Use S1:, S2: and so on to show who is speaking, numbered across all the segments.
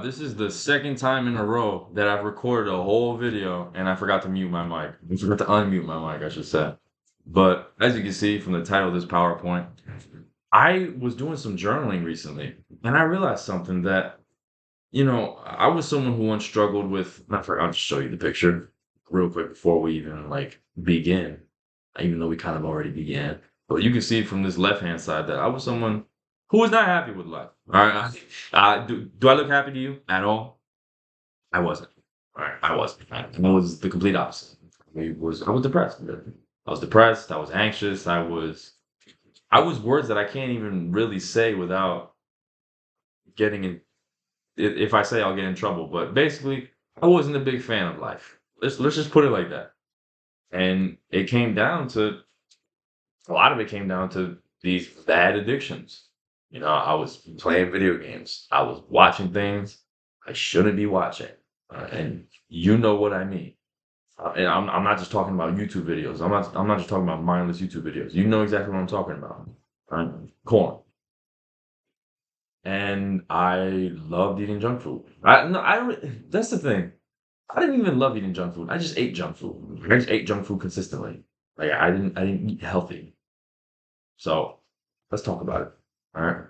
S1: this is the second time in a row that I've recorded a whole video and I forgot to mute my mic. I forgot to unmute my mic, I should say. But as you can see from the title of this PowerPoint, I was doing some journaling recently and I realized something that, I was someone who once struggled with, I'll just show you the picture real quick before we even like begin, even though we kind of already began. But you can see from this left-hand side that I was someone who was not happy with life. All right. Do I look happy to you at all? I wasn't. All right. I wasn't. I was the complete opposite. I was depressed. I was depressed. I was anxious. I was words that I can't even really say without getting in. If I say, I'll get in trouble. But basically, I wasn't a big fan of life. Let's just put it like that. And it came down to a lot of it came down to these bad addictions. I was playing video games. I was watching things I shouldn't be watching. And you know what I mean. And I'm not just talking about YouTube videos. I'm not just talking about mindless YouTube videos. You know exactly what I'm talking about. Right? Corn. And I loved eating junk food. No, I don't. That's the thing. I didn't even love eating junk food. I just ate junk food. I just ate junk food consistently. Like I didn't eat healthy. So let's talk about it. All right.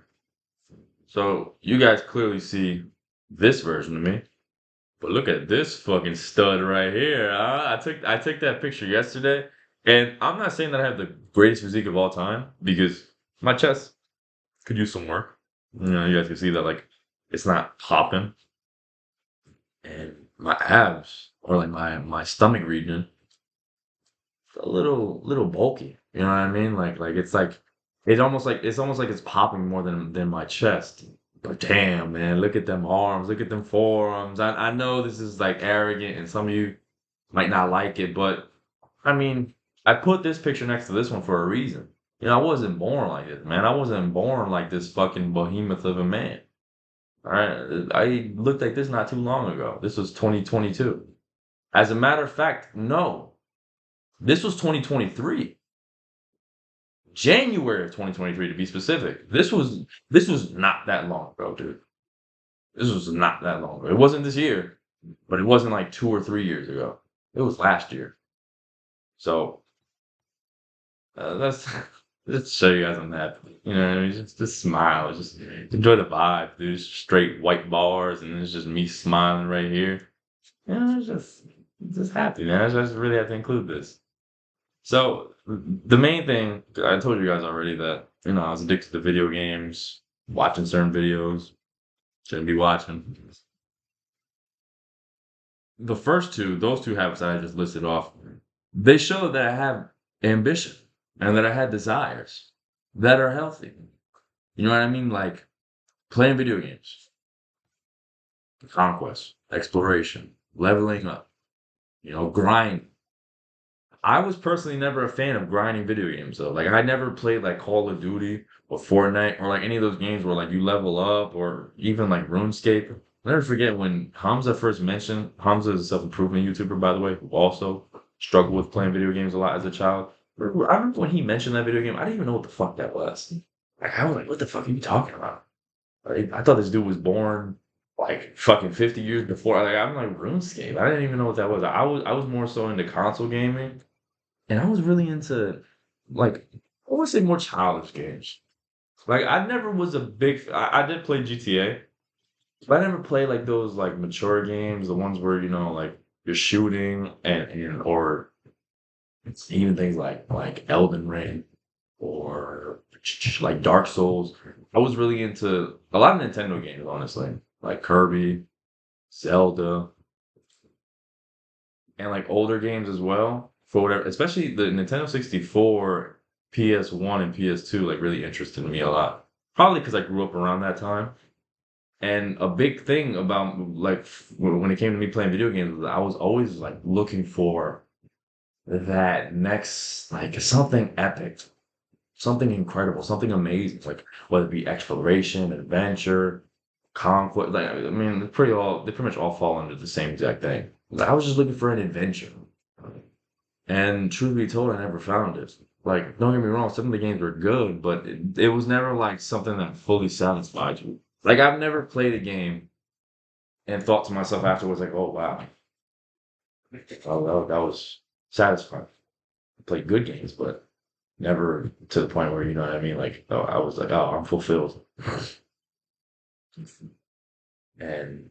S1: So you guys clearly see this version of me, but look at this fucking stud right here. I took that picture yesterday, and I'm not saying that I have the greatest physique of all time because my chest could use some work. You guys can see that like it's not popping, and my abs or like my stomach region a little bulky. You know what I mean? Like it's almost like it's popping more than my chest. But damn, man, look at them arms, look at them forearms. I know this is like arrogant, and some of you might not like it, but I mean, I put this picture next to this one for a reason. I wasn't born like this, man. I wasn't born like this fucking behemoth of a man. All right, I looked like this not too long ago. This was 2022. As a matter of fact, no. This was 2023. January of 2023 to be specific. This was not that long ago, dude. This was not that long ago. It wasn't this year, but it wasn't like 2 or 3 years ago. It was last year. So that's just to show you guys I'm happy. What I mean? Just smile, just enjoy the vibe, dude. It's straight white bars, and it's just me smiling right here. It's just happy, man. I just really have to include this. So the main thing I told you guys already that I was addicted to video games, watching certain videos, shouldn't be watching. The first two, those two habits that I just listed off, they show that I have ambition and that I had desires that are healthy. You know what I mean? Like playing video games, conquest, exploration, leveling up, grind. I was personally never a fan of grinding video games though. Like I never played like Call of Duty or Fortnite or like any of those games where like you level up or even like RuneScape. I'll never forget when Hamza first mentioned. Hamza is a self-improvement YouTuber, by the way, who also struggled with playing video games a lot as a child. I remember when he mentioned that video game, I didn't even know what the fuck that was. Like I was like, what the fuck are you talking about? Like, I thought this dude was born like fucking 50 years before. Like I'm like RuneScape. I didn't even know what that was. I was more so into console gaming. And I was really into, like, I wanna say more childish games. Like, I never was a big I did play GTA, but I never played, like, those, like, mature games, the ones where, like, you're shooting and or even things like Elden Ring or like Dark Souls. I was really into a lot of Nintendo games, honestly, like Kirby, Zelda, and like older games as well for whatever, especially the Nintendo 64, PS1, and PS2 like really interested me a lot. Probably because I grew up around that time. And a big thing about like when it came to me playing video games was I was always like looking for that next like something epic, something incredible, something amazing, like whether it be exploration, adventure, conquest. Like I mean, they pretty much all fall under the same exact thing. Like, I was just looking for an adventure, and truth be told, I never found it. Like, don't get me wrong, some of the games were good, but it was never like something that fully satisfied you. Like, I've never played a game and thought to myself afterwards, like, oh wow, that was satisfying. I played good games, but never to the point where, you know what I mean? Like, oh, I was like, oh, I'm fulfilled. And,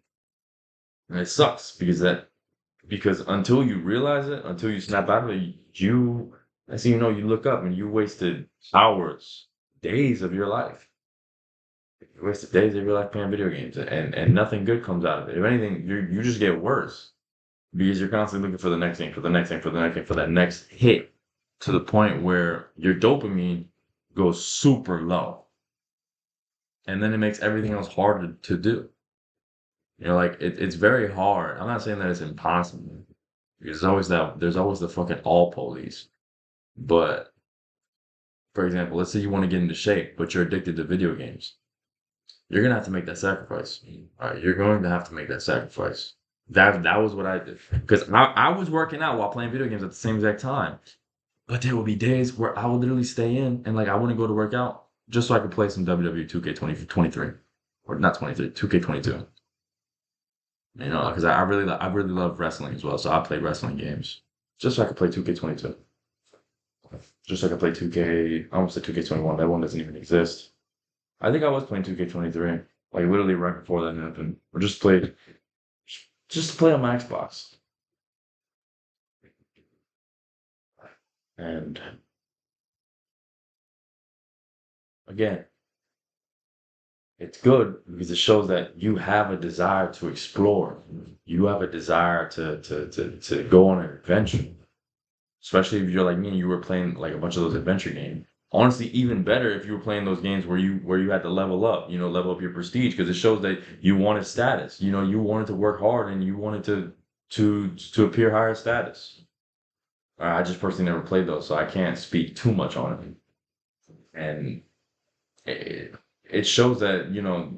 S1: and it sucks because until you realize it, until you snap out of it, as you know, you look up and you wasted hours, days of your life. You wasted days of your life playing video games, and nothing good comes out of it. If anything, you just get worse because you're constantly looking for the next thing, for the next thing, for the next thing, for that next hit, to the point where your dopamine goes super low, and then it makes everything else harder to do. You know, like it's very hard. I'm not saying that it's impossible. Because there's always the fucking all police. But for example, let's say you want to get into shape, but you're addicted to video games. You're gonna have to make that sacrifice. All right, you're going to have to make that sacrifice. That was what I did because I was working out while playing video games at the same exact time. But there would be days where I would literally stay in and like I wouldn't go to work out just so I could play some WWE 2K23 or not 23 2K22. You know, because I really love wrestling as well. So I played wrestling games just so I could play 2K22. Just so I could play 2K. I almost said 2K21. That one doesn't even exist. I think I was playing 2K23, like literally right before that happened, or just to play on my Xbox. And again, it's good because it shows that you have a desire to explore. You have a desire to go on an adventure. Especially if you're like me and you were playing like a bunch of those adventure games. Honestly, even better if you were playing those games where you had to level up, you know, level up your prestige because it shows that you wanted status. You know, you wanted to work hard and you wanted to appear higher status. I just personally never played those, so I can't speak too much on it. And it shows that, you know,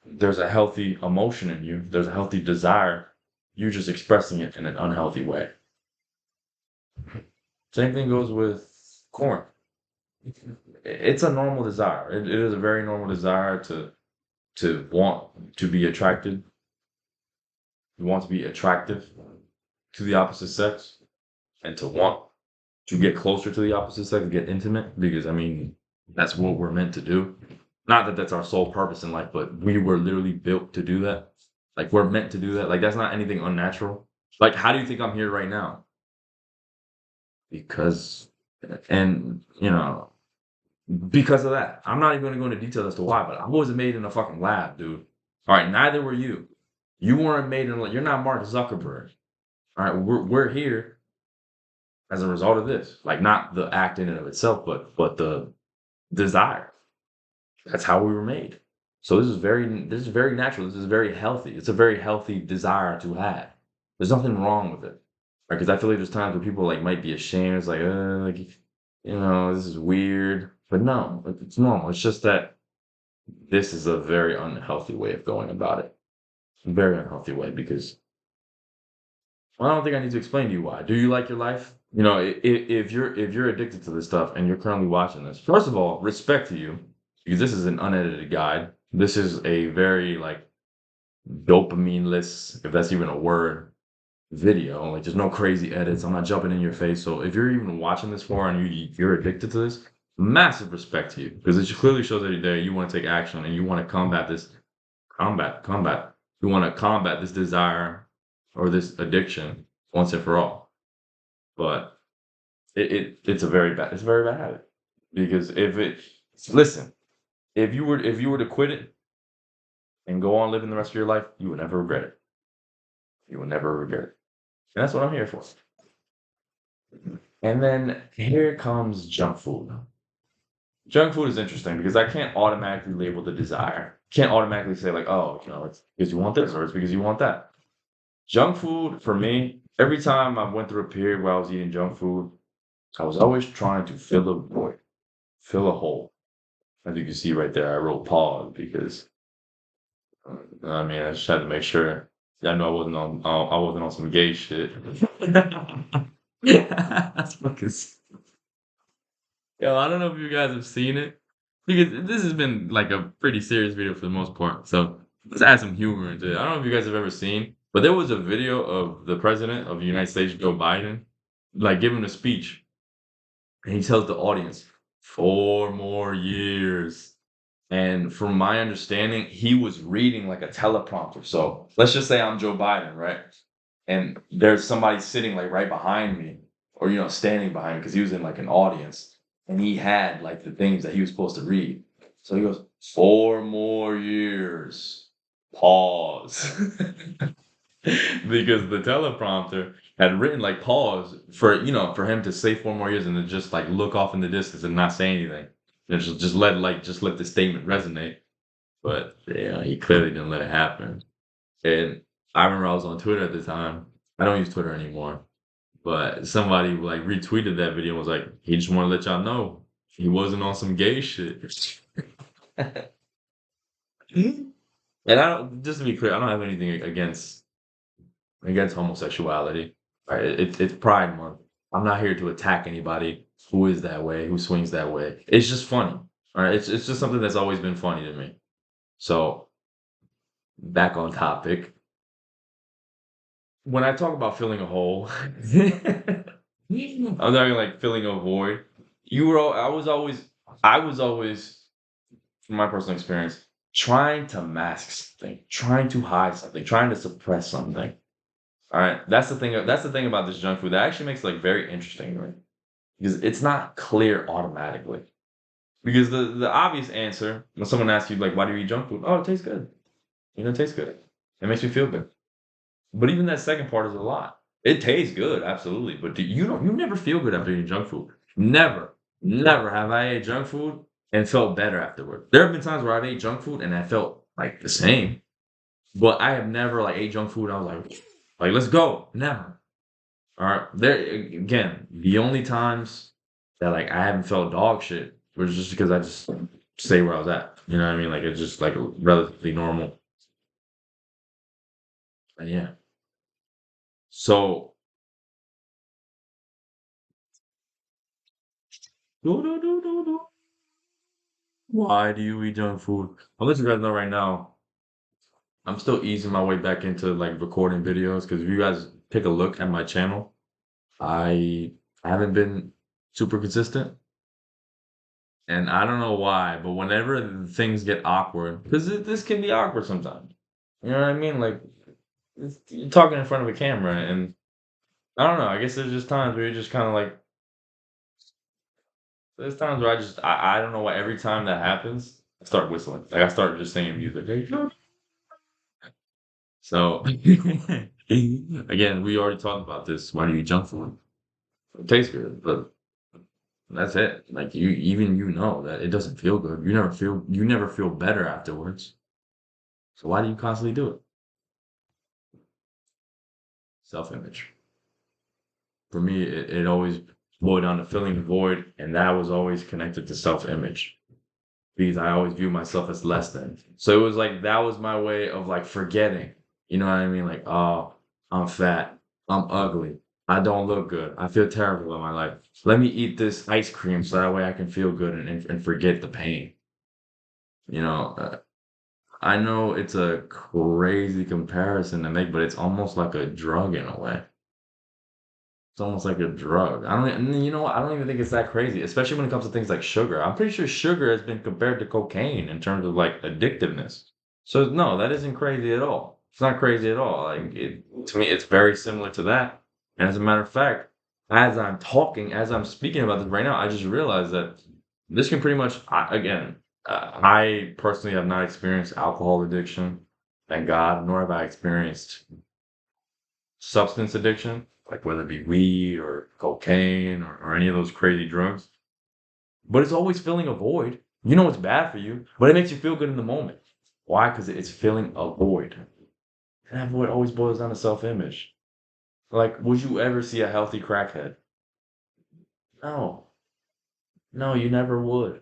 S1: there's a healthy emotion in you. There's a healthy desire. You're just expressing it in an unhealthy way. Same thing goes with corn. It's a normal desire. It is a very normal desire to want to be attracted. You want to be attractive to the opposite sex and to want to get closer to the opposite sex, get intimate, because I mean, that's what we're meant to do. Not that that's our sole purpose in life, but we were literally built to do that. Like we're meant to do that. Like that's not anything unnatural. Like how do you think I'm here right now? Because and you know, because of that. I'm not even going to go into detail as to why, but I wasn't made in a fucking lab, dude. All right, neither were you. You weren't made in. You're not Mark Zuckerberg. All right, we're here as a result of this. Like not the act in and of itself, but the desire. That's how we were made. So this is very natural. This is very healthy. It's a very healthy desire to have. There's nothing wrong with it. Right? Because I feel like there's times where people like might be ashamed. It's like you know, this is weird. But no, it's normal. It's just that this is a very unhealthy way of going about it. Very unhealthy way because well, I don't think I need to explain to you why. Do you like your life? You know, if you're addicted to this stuff and you're currently watching this, first of all, respect to you because this is an unedited guide. This is a very like dopamine-less, if that's even a word, video. Like there's no crazy edits. I'm not jumping in your face. So if you're even watching this for and you're addicted to this, massive respect to you because it clearly shows that there you want to take action and you want to combat this combat. You want to combat this desire or this addiction once and for all. But it's a very bad habit because if it listen if you were to quit it and go on living the rest of your life, you would never regret it. You will never regret it. And that's what I'm here for. And then here comes junk food. Junk food is interesting because I can't automatically label the desire. Can't automatically say like, oh, you know, it's because you want this or it's because you want that. Junk food for me, every time I went through a period where I was eating junk food, I was always trying to fill a void, fill a hole. As you can see right there, I wrote pause because I mean I just had to make sure. I know I wasn't on some gay shit. Yeah, that's fucking. Yo, I don't know if you guys have seen it because this has been like a pretty serious video for the most part. So let's add some humor into it. I don't know if you guys have ever seen, but there was a video of the president of the United States, Joe Biden, like giving a speech, and he tells the audience, 4 more years. And from my understanding, he was reading like a teleprompter. So let's just say I'm Joe Biden, right? And there's somebody sitting like right behind me, or standing behind me because he was in like an audience, and he had like the things that he was supposed to read. So he goes, 4 more years. Pause. Because the teleprompter had written like pause for him to say 4 more years and then just like look off in the distance and not say anything. And just let the statement resonate. But yeah, he clearly didn't let it happen. And I remember I was on Twitter at the time. I don't use Twitter anymore. But somebody like retweeted that video and was like, he just wanna let y'all know he wasn't on some gay shit. And I don't just to be clear, I don't have anything against homosexuality. Right? It's Pride Month. I'm not here to attack anybody who is that way, who swings that way. It's just funny. All right. It's just something that's always been funny to me. So back on topic. When I talk about filling a hole, I'm talking like filling a void. I was always, from my personal experience, trying to mask something, trying to hide something, trying to suppress something. All right, that's the thing. That's the thing about this junk food that actually makes it like very interesting, right? Because it's not clear automatically. Because the obvious answer when someone asks you like, "Why do you eat junk food?" Oh, it tastes good. It tastes good. It makes me feel good. But even that second part is a lot. It tastes good, absolutely. But you never feel good after eating junk food. Never, never have I ate junk food and felt better afterward. There have been times where I've ate junk food and I felt like the same, but I have never like ate junk food and I was like let's go. Never. All right. There again, the only times that like I haven't felt dog shit was just because I just stay where I was at. You know what I mean? Like it's just like relatively normal. And yeah. So why do you eat junk food? I'll let you guys know right now. I'm still easing my way back into like recording videos because if you guys take a look at my channel, I haven't been super consistent. And I don't know why, but whenever things get awkward, because this can be awkward sometimes. You know what I mean? Like you're talking in front of a camera, and I don't know. I guess there's just times where you're just kind of like, there's times where I don't know why every time that happens, I start whistling. Like I start just singing music. So again, we already talked about this. Why do you eat junk food? It tastes good, but that's it. Like you know that it doesn't feel good. You never feel better afterwards. So why do you constantly do it? Self-image. For me, it always boiled down to filling the void, and that was always connected to self-image because I always view myself as less than. So it was like that was my way of like forgetting. You know what I mean? Like, oh, I'm fat. I'm ugly. I don't look good. I feel terrible in my life. Let me eat this ice cream so that way I can feel good and forget the pain. You know, I know it's a crazy comparison to make, but it's almost like a drug in a way. It's almost like a drug. I don't, and you know what? I don't even think it's that crazy, especially when it comes to things like sugar. I'm pretty sure sugar has been compared to cocaine in terms of like addictiveness. So no, that isn't crazy at all. It's not crazy at all. Like to me, it's very similar to that. And as a matter of fact, as I'm speaking about this right now, I just realized that this can pretty much, again, I personally have not experienced alcohol addiction, thank God, nor have I experienced substance addiction, like whether it be weed or cocaine or any of those crazy drugs. But it's always filling a void. You know it's bad for you, but it makes you feel good in the moment. Why? Because it's filling a void. And that void always boils down to self image. Like, would you ever see a healthy crackhead? No. No, you never would.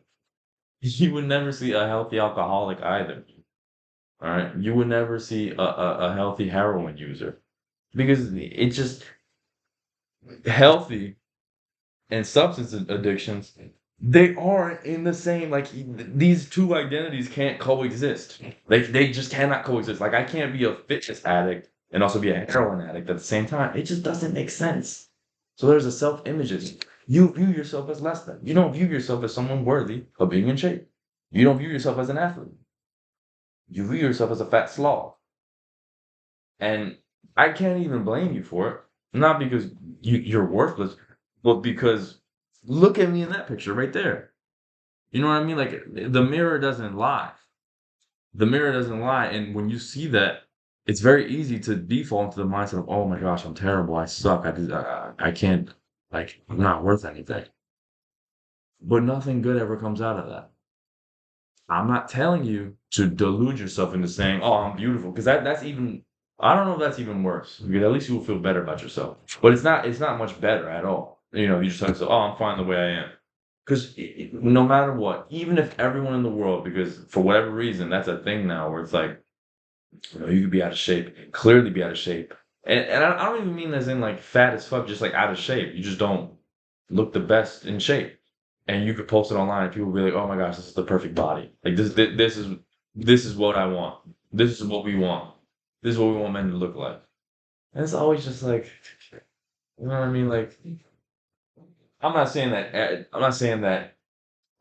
S1: You would never see a healthy alcoholic either. All right. You would never see a healthy heroin user because it's just healthy and substance addictions. They aren't in the same like these two identities can't coexist. They just cannot coexist. Like I can't be a fitness addict and also be a heroin addict at the same time. It just doesn't make sense. So there's a self-images. You view yourself as less than. You don't view yourself as someone worthy of being in shape. You don't view yourself as an athlete. You view yourself as a fat slob. And I can't even blame you for it. Not because you're worthless, but because look at me in that picture right there. You know what I mean? Like the mirror doesn't lie. The mirror doesn't lie. And when you see that, it's very easy to default into the mindset of, oh my gosh, I'm terrible. I suck. I can't, like, I'm not worth anything. But nothing good ever comes out of that. I'm not telling you to delude yourself into saying, "Oh, I'm beautiful," because that's even I don't know if that's even worse. Because at least you will feel better about yourself. But it's not much better at all. You know, you just have to say, "Oh, I'm fine the way I am." Because no matter what, even if everyone in the world, because for whatever reason, that's a thing now where it's like, you know, you could be out of shape, clearly be out of shape. And I don't even mean as in like fat as fuck, just like out of shape. You just don't look the best in shape. And you could post it online and people will be like, oh my gosh, this is the perfect body. Like this is what I want. This is what we want. This is what we want men to look like. And it's always just like, you know what I mean? Like, I'm not saying that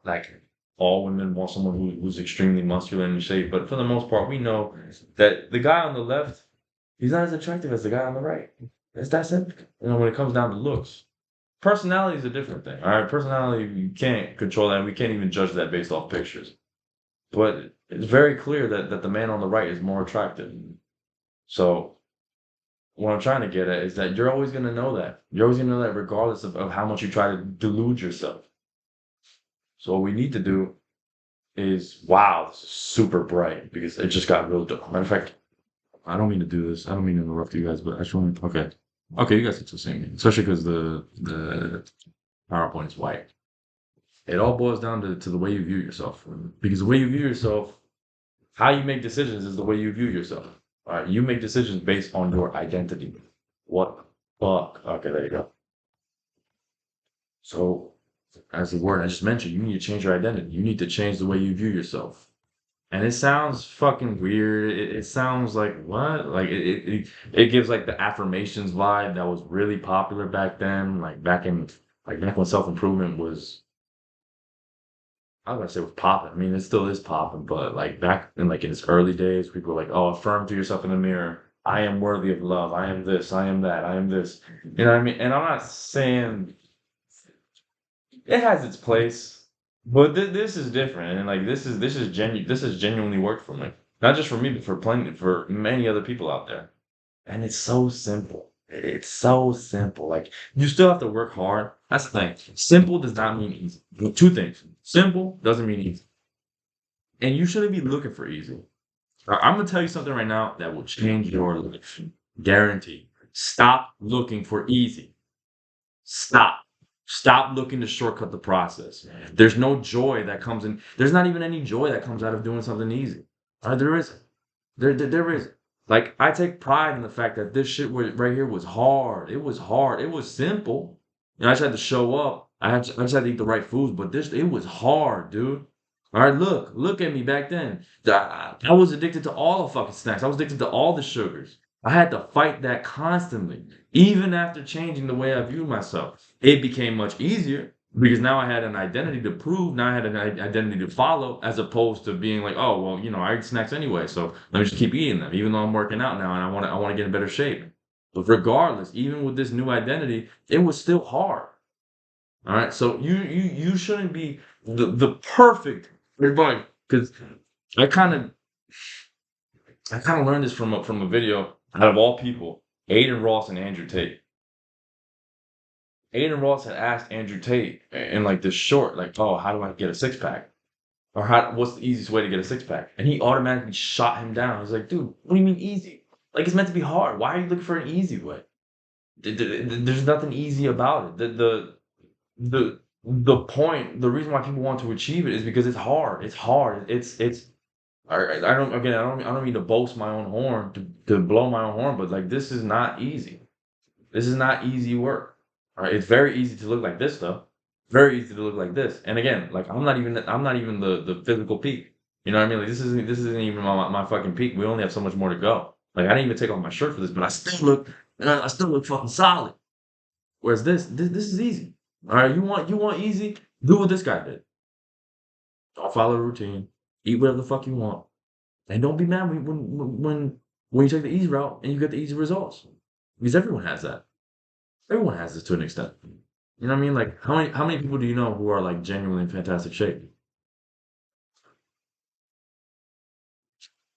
S1: like all women want someone who's extremely muscular and in shape, but for the most part, we know that the guy on the left, he's not as attractive as the guy on the right. It's that simple. You know, when it comes down to looks. Personality is a different thing. All right, personality you can't control that. We can't even judge that based off pictures. But it's very clear that the man on the right is more attractive. So what I'm trying to get at is that you're always gonna know that. You're always gonna know that regardless of how much you try to delude yourself. So what we need to do is wow, this is super bright because it just got real dark. Matter of fact, I don't mean to do this. I don't mean to interrupt you guys, but I just want okay. Okay, you guys can still see me. Especially because the PowerPoint is white. It all boils down to the way you view yourself. Because the way you view yourself, how you make decisions is the way you view yourself. All right, you make decisions based on your identity. What the fuck? Okay, there you go. So, as the word I just mentioned, you need to change your identity. You need to change the way you view yourself. And it sounds fucking weird. It sounds like what? Like it gives like the affirmations vibe that was really popular back then, like back when self improvement was I was gonna say it was popping. I mean, it still is popping, but like back in like in its early days, people were like, "Oh, affirm to yourself in the mirror. I am worthy of love. I am this. I am that. I am this." You know what I mean? And I'm not saying it has its place, but this is different, and like this is genuine. This has genuinely worked for me, not just for me, but for many other people out there. And it's so simple. It's so simple. Like you still have to work hard. That's the thing. Simple does not mean easy. Two things. Simple doesn't mean easy. And you shouldn't be looking for easy. I'm gonna tell you something right now that will change your life. Guaranteed. Stop looking for easy. Stop. Stop looking to shortcut the process. There's no joy that comes in. There's not even any joy that comes out of doing something easy. There isn't. There isn't. Like I take pride in the fact that this shit right here was hard. It was hard. It was simple. And I just had to show up. I just had to eat the right foods, but this it was hard, dude. All right, look at me back then. I was addicted to all the fucking snacks. I was addicted to all the sugars. I had to fight that constantly. Even after changing the way I viewed myself, it became much easier because now I had an identity to prove. Now I had an identity to follow, as opposed to being like, oh well, you know, I eat snacks anyway, so let me just keep eating them, even though I'm working out now and I want to get in better shape. But regardless, even with this new identity, it was still hard. All right, so you shouldn't be the perfect everybody because I kind of I kind of learned this from a video out of all people, Aiden Ross and Andrew Tate. Aiden Ross had asked Andrew Tate in like this short, like, oh, how do I get a six pack? Or what's the easiest way to get a six pack? And he automatically shot him down. He's like, dude, what do you mean easy? Like it's meant to be hard. Why are you looking for an easy way? There's nothing easy about it. The point, the reason why people want to achieve it is because it's hard. It's hard. It's I don't mean to boast my own horn to blow my own horn, but like this is not easy. This is not easy work. All right, it's very easy to look like this stuff. Very easy to look like this. And again, like I'm not even the physical peak. You know what I mean? Like this isn't even my fucking peak. We only have so much more to go. Like I didn't even take off my shirt for this, but I still look fucking solid. Whereas this is easy. All right, you want easy? Do what this guy did. Don't follow a routine. Eat whatever the fuck you want, and don't be mad when you take the easy route and you get the easy results. Because everyone has that. Everyone has this to an extent. You know what I mean? Like how many people do you know who are like genuinely in fantastic shape?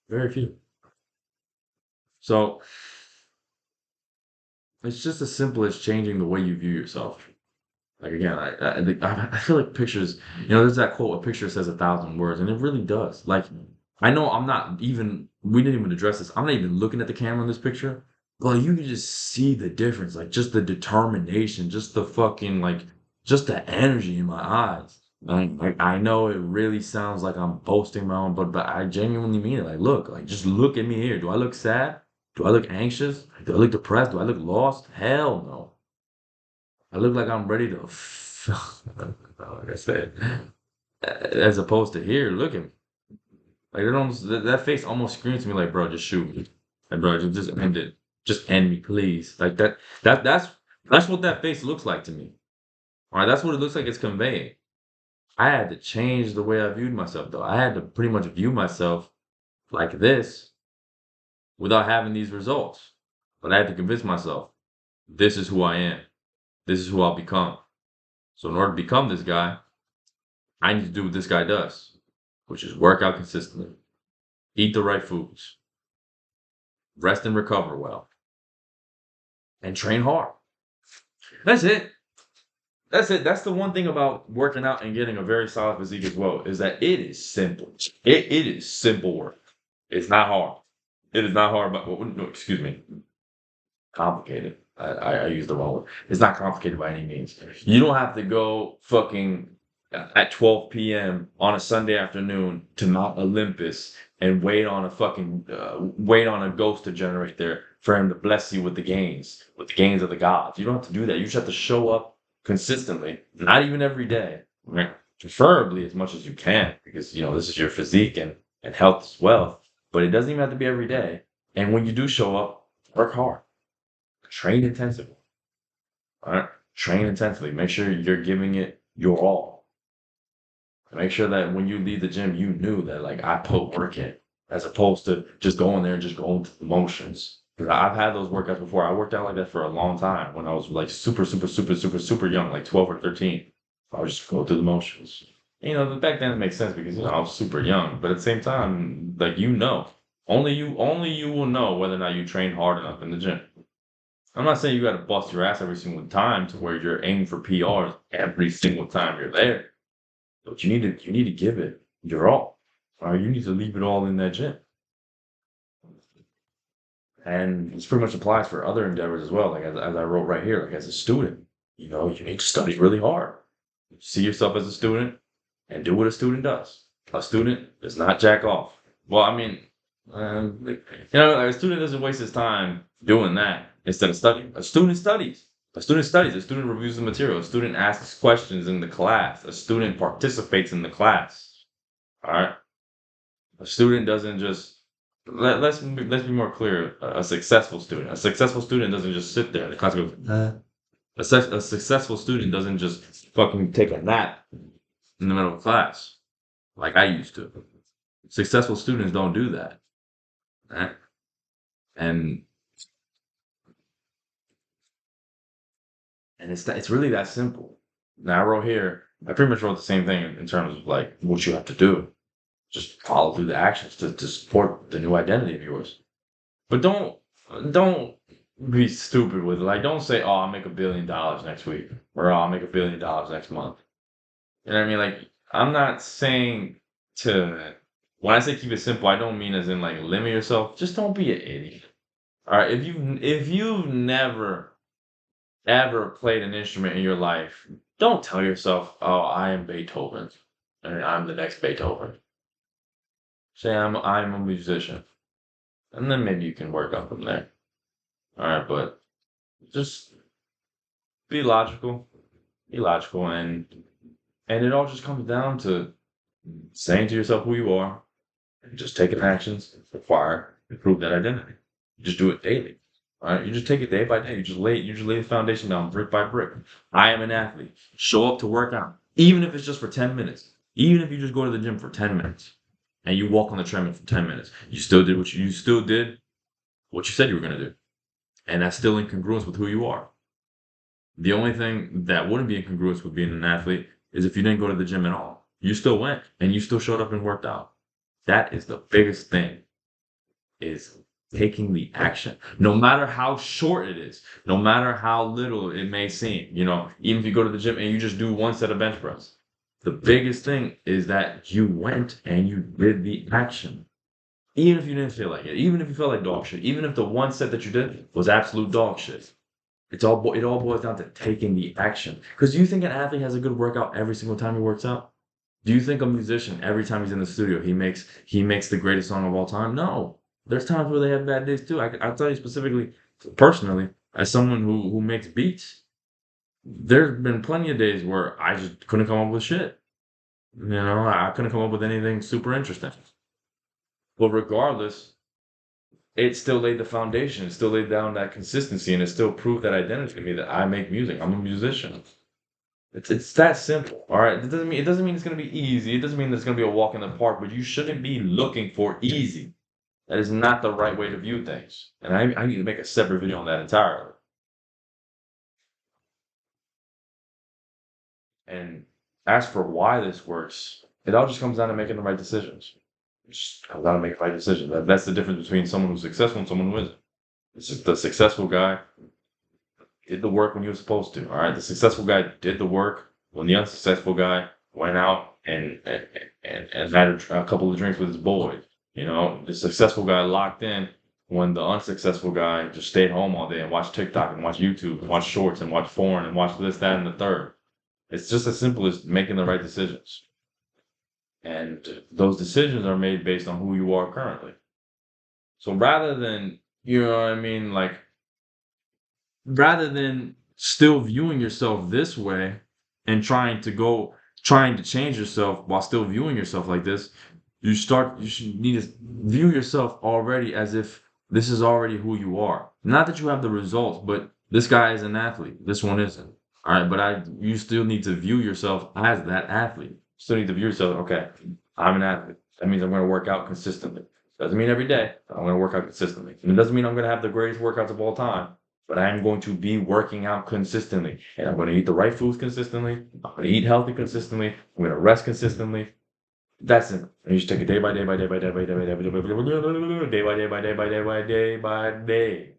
S1: Very few. So it's just as simple as changing the way you view yourself. Like again, I feel like pictures. You know, there's that quote: "A picture says 1,000 words," and it really does. Like I know I'm not even. We didn't even address this. I'm not even looking at the camera in this picture, but like, you can just see the difference. Like just the determination, just the fucking like, just the energy in my eyes. Like I know it really sounds like I'm boasting my own, but I genuinely mean it. Like look, like just look at me here. Do I look sad? Do I look anxious? Do I look depressed? Do I look lost? Hell no. I look like I'm ready to, like I said, as opposed to here, look at me. Like that face almost screams to me like, bro, just shoot me. Like, bro, just end it. Just end me, please. Like that's what that face looks like to me. All right, that's what it looks like it's conveying. I had to change the way I viewed myself, though. I had to pretty much view myself like this without having these results. But I had to convince myself, this is who I am. This is who I'll become. So in order to become this guy, I need to do what this guy does, which is work out consistently, eat the right foods, rest and recover well, and train hard. That's it. That's it. That's the one thing about working out and getting a very solid physique as well, is that it is simple. It is simple work. It's not hard. It is not hard, but no, excuse me, complicated. I used the wrong word. It's not complicated by any means. You don't have to go fucking at 12 p.m. on a Sunday afternoon to Mount Olympus and wait on a ghost to generate there for him to bless you with the gains of the gods. You don't have to do that. You just have to show up consistently, not even every day, right? Preferably as much as you can, because you know this is your physique and health is wealth. But it doesn't even have to be every day. And when you do show up, work hard. Train intensively. All right. Train intensively. Make sure you're giving it your all. Make sure that when you leave the gym, you knew that like I put work in, as opposed to just going there and just going through the motions. Because I've had those workouts before. I worked out like that for a long time when I was like super young, like 12 or 13. I would just go through the motions. You know, back then it makes sense because you know I was super young, but at the same time, like only you will know whether or not you train hard enough in the gym. I'm not saying you got to bust your ass every single time to where you're aiming for PRs every single time you're there, but you need to give it your all. All right, you need to leave it all in that gym, and this pretty much applies for other endeavors as well. Like as I wrote right here, like as a student, you know, you need to study really hard. See yourself as a student and do what a student does. A student does not jack off. Well, I mean, like, you know, like, a student doesn't waste his time doing that instead of studying. A student studies. A student studies. A student reviews the material. A student asks questions in the class. A student participates in the class. All right. A student doesn't just let's be more clear. A successful student. A successful student doesn't just sit there. The class goes. A successful student doesn't just fucking take a nap in the middle of class like I used to. Successful students don't do that. Right? And it's really that simple. Now I wrote here, I pretty much wrote the same thing in terms of like what you have to do. Just follow through the actions to support the new identity of yours. But don't be stupid with it. Like don't say, oh, I'll make $1 billion next week, or oh, I'll make $1 billion next month. You know what I mean? Like I'm not saying to when I say keep it simple, I don't mean as in like limit yourself. Just don't be an idiot. All right. If you've never ever played an instrument in your life, don't tell yourself, "Oh, I am Beethoven, and I'm the next Beethoven." Say, I'm a musician, and then maybe you can work up from there. All right, but just be logical. be logical, and it all just comes down to saying to yourself who you are, and just taking actions required to prove that identity. You just do it daily. All right. You just take it day by day. You just lay the foundation down brick by brick. I am an athlete. Show up to work out. Even if it's just for 10 minutes. Even if you just go to the gym for 10 minutes and you walk on the treadmill for 10 minutes. You still did what you said you were gonna do. And that's still in congruence with who you are. The only thing that wouldn't be in congruence with being an athlete is if you didn't go to the gym at all. You still went and you still showed up and worked out. That is the biggest thing, is taking the action. No matter how short it is, no matter how little it may seem, even if you go to the gym and you just do one set of bench press. The biggest thing is that you went and you did the action. Even if you didn't feel like it, even if you felt like dog shit, even if the one set that you did was absolute dog shit. It all boils down to taking the action. Because do you think an athlete has a good workout every single time he works out? Do you think a musician, every time he's in the studio, he makes the greatest song of all time? No. There's times where they have bad days too. I'll tell you specifically, personally, as someone who makes beats, there's been plenty of days where I just couldn't come up with shit. I couldn't come up with anything super interesting. But regardless, it still laid the foundation. It still laid down that consistency, and it still proved that identity to me that I make music. I'm a musician. It's that simple. All right. It doesn't mean it's gonna be easy. It doesn't mean it's gonna be a walk in the park. But you shouldn't be looking for easy. That is not the right way to view things. And I need to make a separate video on that entirely. And as for why this works, it all just comes down to making the right decisions. It just comes down to making the right decisions. That's the difference between someone who's successful and someone who isn't. It's just the successful guy did the work when he was supposed to. All right, the successful guy did the work when the unsuccessful guy went out and had a couple of drinks with his boys. The successful guy locked in when the unsuccessful guy just stayed home all day and watched TikTok and watched YouTube and watched shorts and watched porn and watched this, that, and the third. It's just as simple as making the right decisions. And those decisions are made based on who you are currently. So rather than, what I mean, like, rather than still viewing yourself this way and trying to change yourself while still viewing yourself like this, you should need to view yourself already as if this is already who you are. Not that you have the results, but this guy is an athlete. This one isn't. All right, but you still need to view yourself as that athlete. You still need to view yourself, okay, I'm an athlete. That means I'm going to work out consistently. Doesn't mean every day, but I'm going to work out consistently. And it doesn't mean I'm going to have the greatest workouts of all time, but I am going to be working out consistently. And I'm going to eat the right foods consistently. I'm going to eat healthy consistently. I'm going to rest consistently. That's it. And you just take it day by day by day by day by day by day by day by day by day by day by day by day by day.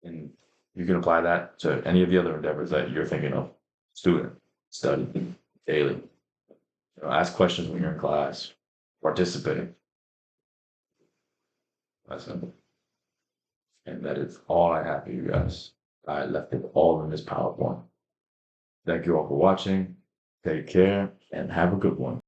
S1: And you can apply that to any of the other endeavors that you're thinking of. Student, study, daily. Ask questions when you're in class. Participate. That's it. And that is all I have for you guys. I left it all in this PowerPoint. Thank you all for watching. Take care and have a good one.